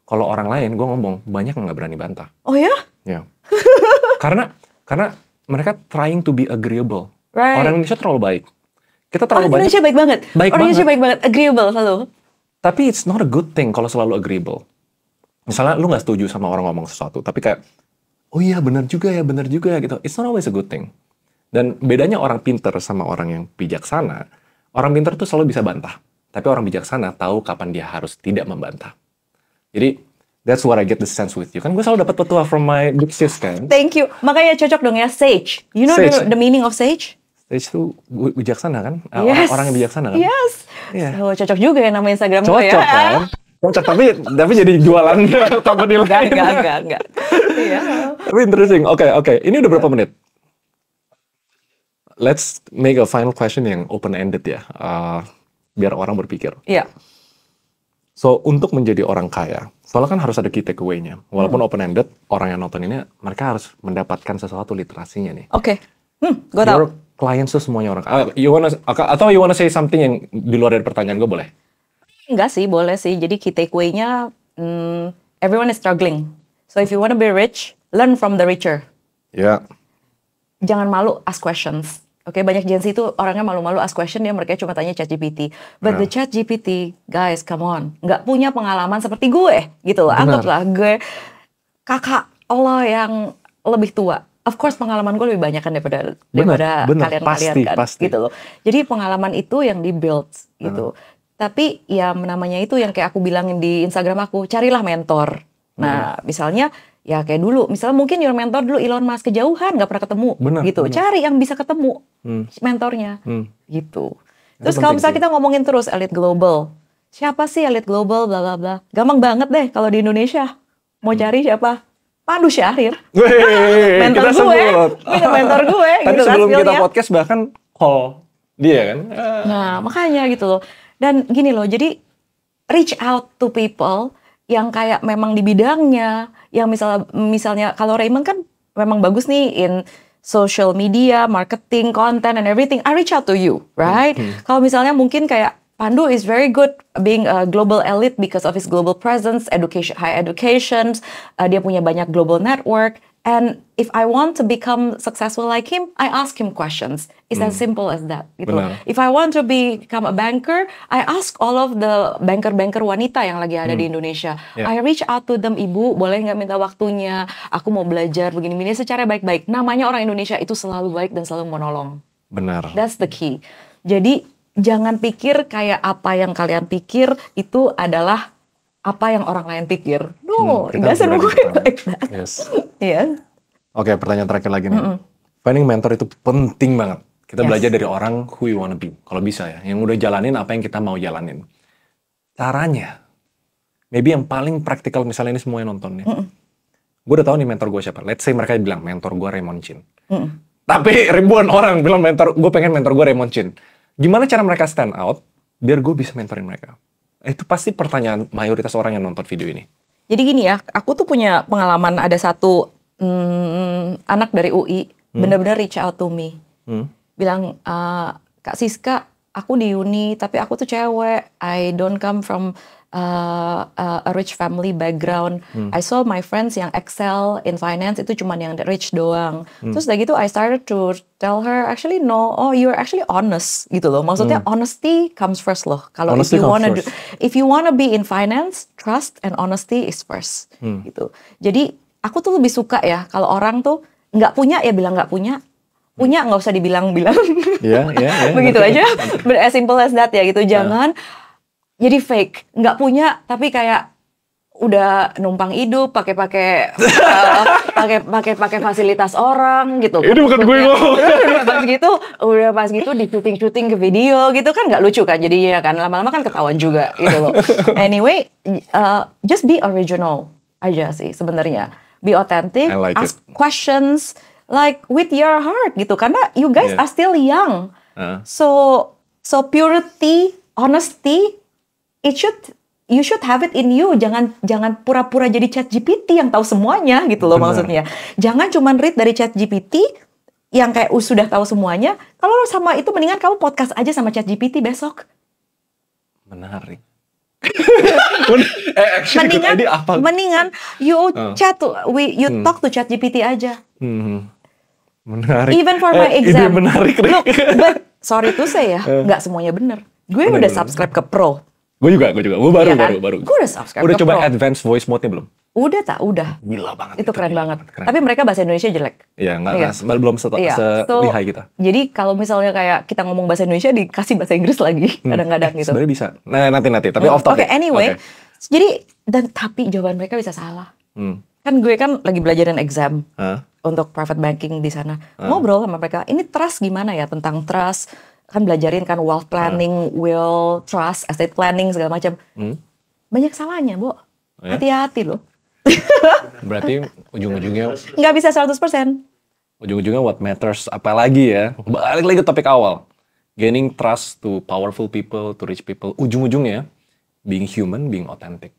Kalau orang lain, gue ngomong, banyak yang nggak berani bantah. Oh ya? Ya. karena mereka trying to be agreeable. Right. Orang Indonesia terlalu baik. Kita Orang terlalu banyak. Indonesia baik banget. Baik Orang Indonesia banget. baik banget. Agreeable selalu. Tapi it's not a good thing kalau selalu agreeable. Misalnya lu nggak setuju sama orang ngomong sesuatu, tapi kayak, oh iya benar juga ya gitu. It's not always a good thing. Dan bedanya orang pinter sama orang yang bijaksana, orang pinter tuh selalu bisa bantah. Tapi orang bijaksana tahu kapan dia harus tidak membantah. Jadi, that's what I get the sense with you. Kan gue selalu dapat petua from my big sis kan. Thank you. Makanya cocok dong ya, sage. You know Sage. the meaning of sage? Sage tuh bijaksana kan? Yes. Orang yang bijaksana kan? Yes. Iya. Oh, cocok juga ya nama Instagram gue ya. Cocok kan? Cocok, tapi jadi jualan company lain. Enggak. Iya. Tapi interesting. Oke. Ini udah berapa menit? Let's make a final question yang open-ended ya. Biar orang berpikir. Iya. So, untuk menjadi orang kaya, soalnya kan harus ada key takeaway-nya. Walaupun open-ended, orang yang nonton ini, mereka harus mendapatkan sesuatu literasinya nih. Oke. Gue tau. Your clients tuh semuanya orang kaya. Atau you wanna say something yang di luar dari pertanyaan gue boleh? Enggak sih, boleh sih. Jadi key takeaway-nya, everyone is struggling. So if you want to be rich, learn from the richer. Ya. Jangan malu, ask questions. Oke, banyak Gen Z itu orangnya malu-malu ask question, dia mereka cuma tanya ChatGPT. But the ChatGPT, guys, come on. Nggak punya pengalaman seperti gue, gitu loh. Anggaplah gue kakak Allah yang lebih tua. Of course pengalaman gue lebih banyak kan daripada kalian-kalian kan. Pasti. Gitu loh. Jadi pengalaman itu yang di-build, gitu. Tapi ya namanya itu yang kayak aku bilangin di Instagram aku, carilah mentor. Nah, misalnya ya kayak dulu, misalnya mungkin your mentor dulu Elon Musk kejauhan, nggak pernah ketemu, gitu. Cari yang bisa ketemu mentornya, gitu. Terus kalau misalnya kita ngomongin terus elit global, siapa sih elit global, bla bla bla. Gampang banget deh kalau di Indonesia. Mau cari siapa? Pandu Syahrir. Mentor gue. Mentor gue. Tadi gitu sebelum kan, kita podcast bahkan call dia kan. Nah, makanya gitu loh. Dan gini loh, jadi reach out to people yang kayak memang di bidangnya, yang misalnya kalau Raymond kan memang bagus nih in social media, marketing, content, and everything. I reach out to you, right? Kalau misalnya mungkin kayak Pandu is very good being a global elite because of his global presence, education, high education. Dia punya banyak global network. And if I want to become successful like him, I ask him questions. It's as simple as that. Gitu. If I want to become a banker, I ask all of the banker-banker wanita yang lagi ada di Indonesia. I reach out to them, Ibu, boleh nggak minta waktunya? Aku mau belajar begini-begini secara baik-baik. Namanya orang Indonesia itu selalu baik dan selalu menolong. Benar. That's the key. Jadi jangan pikir kayak apa yang kalian pikir itu adalah apa yang orang lain pikir. No, it doesn't work like that. Yes. Yeah. Oke, pertanyaan terakhir lagi nih. Finding mentor itu penting banget. Kita belajar dari orang who you wanna be. Kalau bisa ya, yang udah jalanin apa yang kita mau jalanin. Caranya, maybe yang paling praktikal, misalnya ini semua yang nonton nih. Gue udah tahu nih mentor gue siapa. Let's say mereka bilang mentor gue Raymond Chin. Tapi ribuan orang bilang gue pengen mentor gue Raymond Chin. Gimana cara mereka stand out biar gue bisa mentorin mereka? Itu pasti pertanyaan mayoritas orang yang nonton video ini. Jadi gini ya, aku tuh punya pengalaman ada satu anak dari UI benar-benar reach out to me. Bilang, Kak Siska, aku di uni tapi aku tuh cewek. I don't come from a rich family background. I saw my friends yang excel in finance itu cuman yang rich doang. Terus dari gitu I started to tell her actually no, you're actually honest gitu loh. Maksudnya honesty comes first loh. Kalau if you wanna be in finance, trust and honesty is first gitu. Jadi aku tuh lebih suka ya kalau orang tuh nggak punya ya bilang nggak punya. Punya nggak usah dibilang-bilang. Begitu aja. As simple as that ya gitu. Jangan jadi fake, nggak punya tapi kayak udah numpang hidup, pakai fasilitas orang gitu. Ini bukan gue ngomong. Pas gitu di syuting ke video gitu kan nggak lucu kan jadinya kan, lama-lama kan ketahuan juga gitu loh. Anyway, just be original aja sih sebenarnya, be authentic, ask questions like with your heart gitu karena you guys are still young, so purity, honesty. You should have it in you. Jangan pura-pura jadi ChatGPT yang tahu semuanya gitu loh. Maksudnya. Jangan cuma read dari ChatGPT yang kayak sudah tahu semuanya. Kalau sama itu mendingan kamu podcast aja sama ChatGPT besok. Menarik. Mendingan you talk to ChatGPT aja. Menarik. Even for my exam. Menarik. Look, but sorry to say ya, nggak semuanya benar. Gue udah subscribe ke Pro. Gue juga. Gue baru. Gue udah subscribe. Udah ke coba Pro. Advanced voice mode-nya belum? Udah. Gila banget. Itu keren banget. Tapi mereka bahasa Indonesia jelek. Iya, belum selihai kita. Jadi kalau misalnya kayak kita ngomong bahasa Indonesia dikasih bahasa Inggris lagi kadang-kadang gitu. Sebenarnya bisa. Nah, nanti. Tapi off topic. Oke, anyway. Jadi tapi jawaban mereka bisa salah. Kan gue kan lagi belajarin exam untuk private banking di sana. Ngobrol sama mereka. Ini trust gimana ya, tentang trust. Kan belajarin kan wealth planning, will, trust, estate planning segala macam. Banyak salahnya, Bo. Hati-hati loh. Berarti ujung-ujungnya nggak bisa 100%. Ujung-ujungnya what matters, apalagi ya. Balik lagi ke topik awal. Gaining trust to powerful people, to rich people. Ujung-ujungnya being human, being authentic.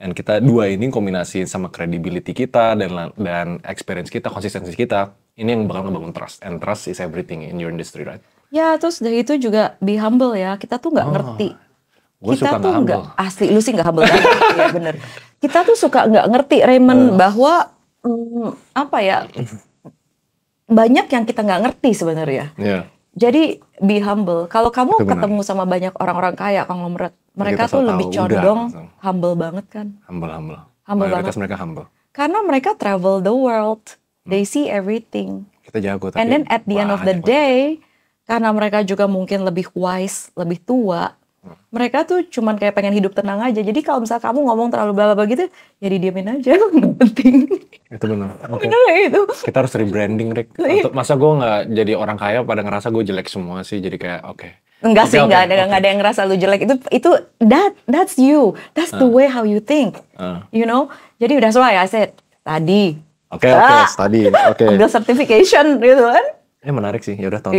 Dan kita dua ini kombinasi sama credibility kita dan experience kita, konsistensi kita. Ini yang bakal ngebangun trust. And trust is everything in your industry, right? Ya, terus dari itu juga be humble ya. Kita tuh nggak ngerti. Kita tuh nggak asli, lu sih nggak humble kan? Iya bener. Kita tuh suka nggak ngerti Raymond bahwa banyak yang kita nggak ngerti sebenarnya. Jadi be humble. Kalau kamu ketemu sama banyak orang-orang kaya, konglomerat, mereka tuh lebih condong humble banget kan? Humble banget. Mereka humble. Karena mereka travel the world, they see everything. Kita jago. Tapi and then at the end of the day, karena mereka juga mungkin lebih wise, lebih tua, mereka tuh cuman kayak pengen hidup tenang aja. Jadi kalau misalnya kamu ngomong terlalu bla-bla gitu, ya didiemin aja, nggak penting. Itu benar. Okay. Itu. Kita harus rebranding, Rick. Masa gue nggak jadi orang kaya pada ngerasa gue jelek semua sih. Jadi kayak oke. Enggak sih, enggak ada yang ngerasa lu jelek. Itu that's you. That's the way how you think. You know? Jadi that's why I said tadi. Oke, tadi. Ambil certification gitu kan. Menarik sih. Ya udah tahun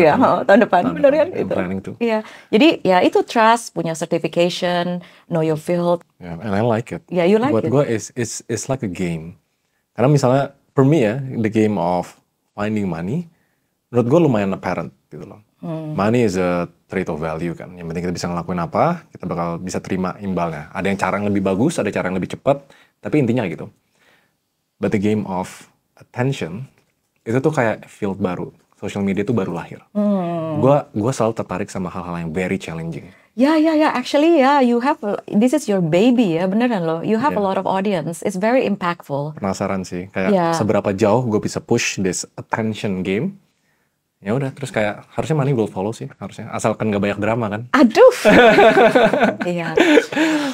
depan. Benar kan itu. Planning tuh. Iya. Jadi ya itu trust, punya certification, know your field. Yeah, and I like it. Yeah, you like it. Buat gue it's like a game. Karena misalnya for me ya, the game of finding money menurut gue lumayan apparent gitu loh. Money is a trait of value kan. Yang penting kita bisa ngelakuin apa, kita bakal bisa terima imbalnya. Ada yang cara yang lebih bagus, ada cara yang lebih cepat, tapi intinya gitu. But the game of attention, itu tuh kayak field baru. Social media itu baru lahir. Gue selalu tertarik sama hal-hal yang very challenging. Ya. Actually, you have, this is your baby ya, beneran loh. You have a lot of audience. It's very impactful. Penasaran sih, kayak seberapa jauh gue bisa push this attention game. Ya udah, terus kayak harusnya money will follow sih, harusnya asalkan gak banyak drama kan. Aduh. Iya.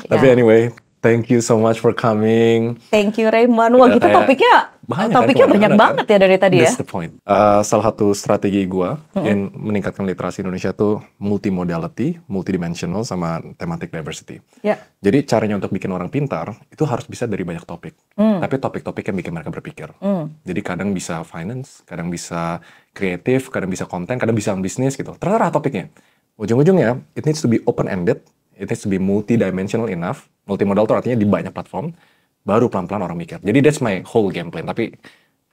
Tapi anyway, thank you so much for coming. Thank you Raymond. Wah, kita topiknya banyak banget ya dari tadi ya. That's the point. Salah satu strategi gue in meningkatkan literasi Indonesia tuh multimodality, multidimensional, sama thematic diversity. Jadi caranya untuk bikin orang pintar itu harus bisa dari banyak topik. Tapi topik-topik yang bikin mereka berpikir. Jadi kadang bisa finance, kadang bisa kreatif, kadang bisa konten, kadang bisa bisnis gitu. Terserah topiknya. Ujung-ujungnya, it needs to be open-ended, it needs to be multidimensional enough. Multimodal itu artinya di banyak platform, baru pelan-pelan orang mikir. Jadi that's my whole game plan, tapi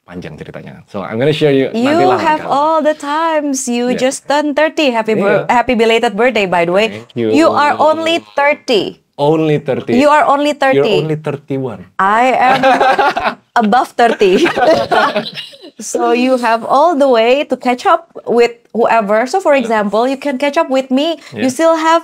panjang ceritanya. So I'm gonna share you. You have all the times. You just turned 30. Happy belated birthday, by the way. Thank you. You are only 30. Only 30. You are only 30. You're only 31. I am above 30. So you have all the way to catch up with whoever. So for example, you can catch up with me. You still have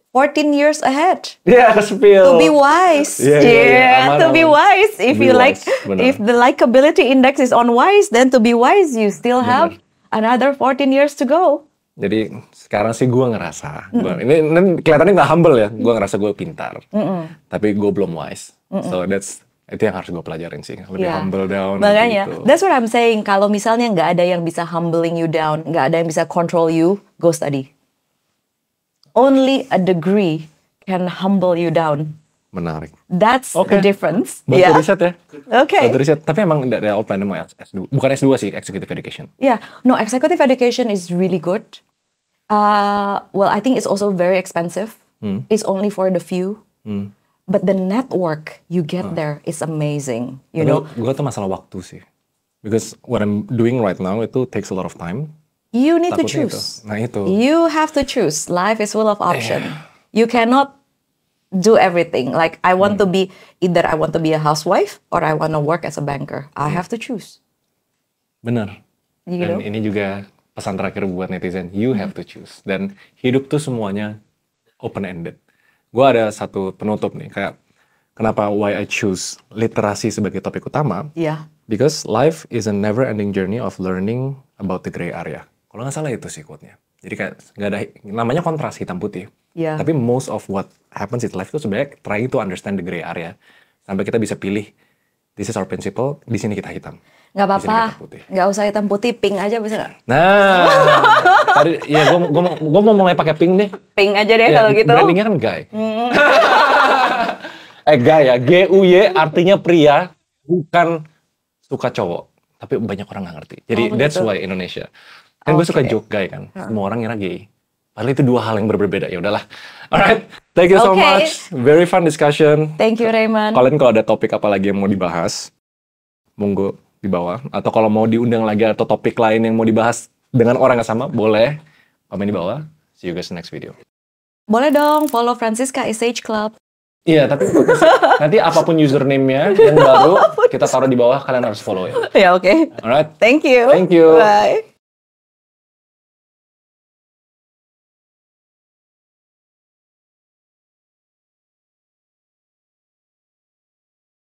14 years ahead. Spill. To be wise. To be wise. If the likability index is on wise, then to be wise, you still have another 14 years to go. Jadi sekarang sih gue ngerasa, ini kelihatannya nggak humble ya, gue ngerasa gue pintar, tapi gue belum wise. So itu yang harus gue pelajarin sih, lebih humble down. Makanya, gitu. that's what I'm saying. Kalau misalnya nggak ada yang bisa humbling you down, nggak ada yang bisa control you, go study. Only a degree can humble you down. Menarik. That's the difference. Bantu riset ya. Bantu riset. Tapi emang dari awal plan mau S2. Bukan S2 sih, executive education. No, executive education is really good. Well, I think it's also very expensive. It's only for the few. But the network you get there is amazing. You know. Gue tuh masalah waktu sih. Because what I'm doing right now itu takes a lot of time. You need to choose. Nah itu. You have to choose. Life is full of options. You cannot do everything. Like I want to be either I want to be a housewife or I want to work as a banker. I have to choose. Bener. Dan ini juga pesan terakhir buat netizen. You have to choose. Dan hidup tuh semuanya open ended. Gue ada satu penutup nih, kayak kenapa why I choose literasi sebagai topik utama. Because life is a never-ending journey of learning about the gray area. Kalau nggak salah itu sih quote-nya. Jadi kayak nggak ada, namanya kontras hitam putih. Tapi most of what happens in life itu sebenarnya trying to understand the gray area. Sampai kita bisa pilih, this is our principle, di sini kita hitam. Nggak apa-apa, nggak usah hitam putih, pink aja bisa nggak? Nah, tadi ya gue mau mulai pakai pink deh. Pink aja deh kalau gitu. Brandingnya kan guy. Guy ya, G-U-Y artinya pria, bukan suka cowok. Tapi banyak orang nggak ngerti. Jadi that's why Indonesia. Kan gue suka joke guy kan, semua orang ngira gay. Padahal itu dua hal yang berbeda. Ya udahlah. Alright, thank you so much. Very fun discussion. Thank you Raymond. Kalian kalau ada topik apa lagi yang mau dibahas, monggo di bawah. Atau kalau mau diundang lagi atau topik lain yang mau dibahas dengan orang yang sama, boleh komen di bawah. See you guys in the next video. Boleh dong follow Francisca SH Club. Iya, tapi nanti apapun username-nya yang baru kita taruh di bawah, kalian harus follow ya. Ya oke. Alright. Thank you. Thank you. Bye.